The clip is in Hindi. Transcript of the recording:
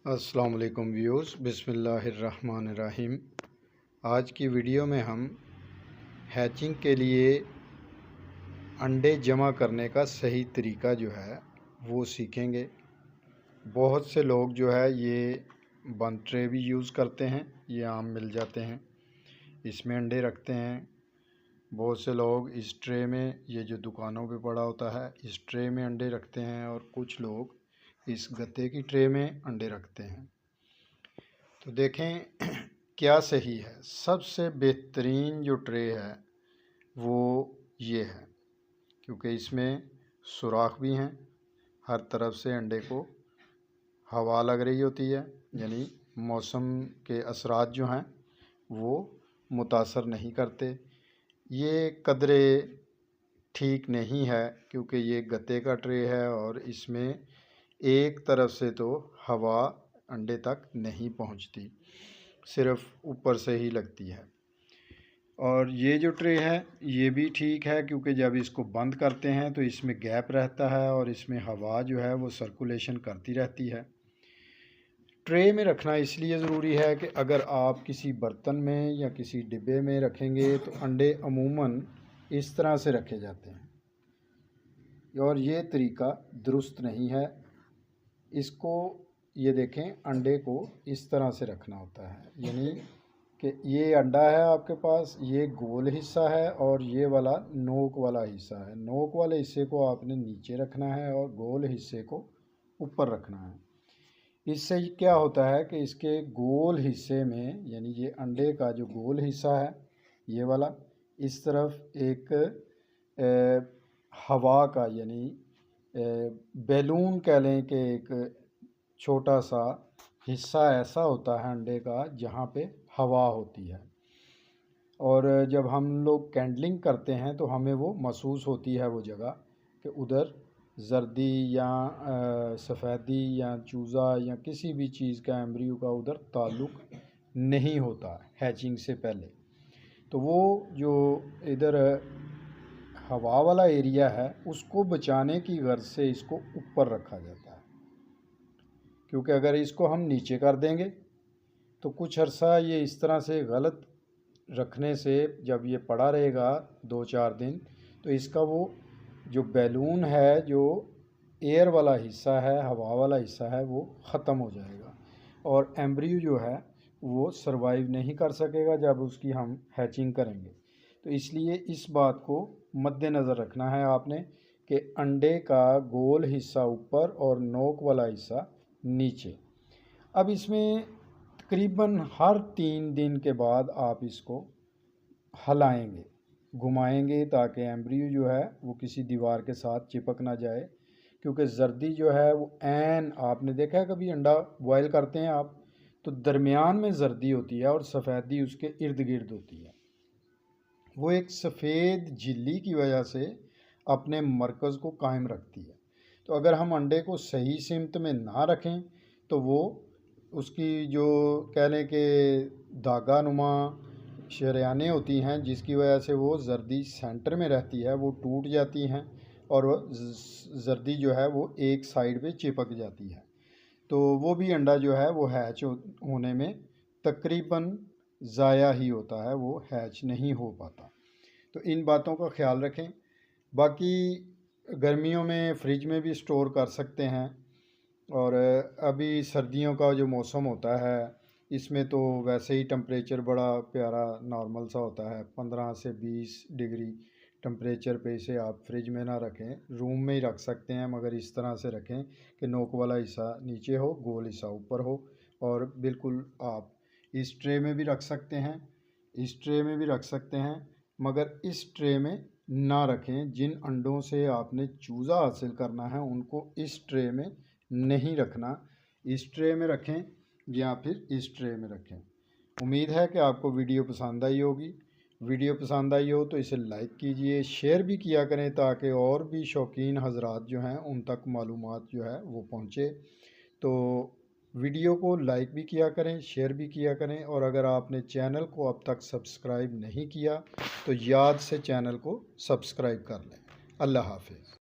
अस्सलाम वालेकुम व्यूअर्स, बिस्मिल्लाहिर्रहमानिर्रहीम। आज की वीडियो में हम हैचिंग के लिए अंडे जमा करने का सही तरीका जो है वो सीखेंगे। बहुत से लोग जो है ये बंद ट्रे भी यूज़ करते हैं, ये आम मिल जाते हैं, इसमें अंडे रखते हैं। बहुत से लोग इस ट्रे में, ये जो दुकानों पे पड़ा होता है, इस ट्रे में अंडे रखते हैं और कुछ लोग इस गत्ते की ट्रे में अंडे रखते हैं। तो देखें क्या सही है। सबसे बेहतरीन जो ट्रे है वो ये है, क्योंकि इसमें सुराख भी हैं, हर तरफ से अंडे को हवा लग रही होती है, यानी मौसम के असरात जो हैं वो मुतासर नहीं करते। ये कदरे ठीक नहीं है, क्योंकि ये गत्ते का ट्रे है और इसमें एक तरफ से तो हवा अंडे तक नहीं पहुंचती, सिर्फ ऊपर से ही लगती है। और ये जो ट्रे है ये भी ठीक है, क्योंकि जब इसको बंद करते हैं तो इसमें गैप रहता है और इसमें हवा जो है वो सर्कुलेशन करती रहती है। ट्रे में रखना इसलिए ज़रूरी है कि अगर आप किसी बर्तन में या किसी डिब्बे में रखेंगे तो अंडे अमूमन इस तरह से रखे जाते हैं और ये तरीका दुरुस्त नहीं है। इसको ये देखें, अंडे को इस तरह से रखना होता है, यानी कि ये अंडा है आपके पास, ये गोल हिस्सा है और ये वाला नोक वाला हिस्सा है। नोक वाले हिस्से को आपने नीचे रखना है और गोल हिस्से को ऊपर रखना है। इससे क्या होता है कि इसके गोल हिस्से में, यानी ये अंडे का जो गोल हिस्सा है ये वाला, इस तरफ एक हवा का, यानी बैलून कह लें कि एक छोटा सा हिस्सा ऐसा होता है अंडे का जहाँ पे हवा होती है। और जब हम लोग कैंडलिंग करते हैं तो हमें वो महसूस होती है वो जगह कि उधर जर्दी या सफ़ेदी या चूज़ा या किसी भी चीज़ का, एम्ब्रियो का उधर ताल्लुक़ नहीं होता हैचिंग से पहले। तो वो जो इधर हवा वाला एरिया है उसको बचाने की गर्ज से इसको ऊपर रखा जाता है, क्योंकि अगर इसको हम नीचे कर देंगे तो कुछ अर्सा ये इस तरह से गलत रखने से, जब ये पड़ा रहेगा 2-4 दिन, तो इसका वो जो बैलून है, जो एयर वाला हिस्सा है, हवा वाला हिस्सा है, वो ख़त्म हो जाएगा और एम्ब्रियो जो है वो सरवाइव नहीं कर सकेगा जब उसकी हम हैचिंग करेंगे। तो इसलिए इस बात को मद्देनज़र रखना है आपने कि अंडे का गोल हिस्सा ऊपर और नोक वाला हिस्सा नीचे। अब इसमें तकरीबन हर 3 दिन के बाद आप इसको हलाएंगे, घुमाएंगे, ताकि एम्ब्रियो जो है वो किसी दीवार के साथ चिपक ना जाए। क्योंकि जर्दी जो है वो आपने देखा है कभी अंडा बॉयल करते हैं आप, तो दरमियान में जर्दी होती है और सफ़ेदी उसके इर्द गिर्द होती है। वो एक सफ़ेद झिल्ली की वजह से अपने मरकज़ को कायम रखती है। तो अगर हम अंडे को सही सिमत में ना रखें तो वो उसकी जो कह लें कि धागा नुमा शरेयानें होती हैं, जिसकी वजह से वो जर्दी सेंटर में रहती है, वो टूट जाती हैं और जर्दी जो है वो एक साइड पे चिपक जाती है। तो वो भी अंडा जो है वो हैच होने में तकरीबन ज़ाया ही होता है, वो हैच नहीं हो पाता। तो इन बातों का ख्याल रखें। बाकी गर्मियों में फ्रिज में भी स्टोर कर सकते हैं, और अभी सर्दियों का जो मौसम होता है इसमें तो वैसे ही टेम्परेचर बड़ा प्यारा नॉर्मल सा होता है, 15 से 20 डिग्री टेम्परेचर पे इसे आप फ्रिज में ना रखें, रूम में ही रख सकते हैं, मगर इस तरह से रखें कि नोक वाला हिस्सा नीचे हो, गोल हिस्सा ऊपर हो। और बिल्कुल आप इस ट्रे में भी रख सकते हैं, इस ट्रे में भी रख सकते हैं, मगर इस ट्रे में ना रखें। जिन अंडों से आपने चूज़ा हासिल करना है उनको इस ट्रे में नहीं रखना, इस ट्रे में रखें या फिर इस ट्रे में रखें। उम्मीद है कि आपको वीडियो पसंद आई होगी। वीडियो पसंद आई हो तो इसे लाइक कीजिए, शेयर भी किया करें, ताकि और भी शौकीन हजरात जो हैं उन तक मालूमात जो है वो पहुँचे। तो वीडियो को लाइक भी किया करें, शेयर भी किया करें, और अगर आपने चैनल को अब तक सब्सक्राइब नहीं किया तो याद से चैनल को सब्सक्राइब कर लें। अल्लाह हाफिज़।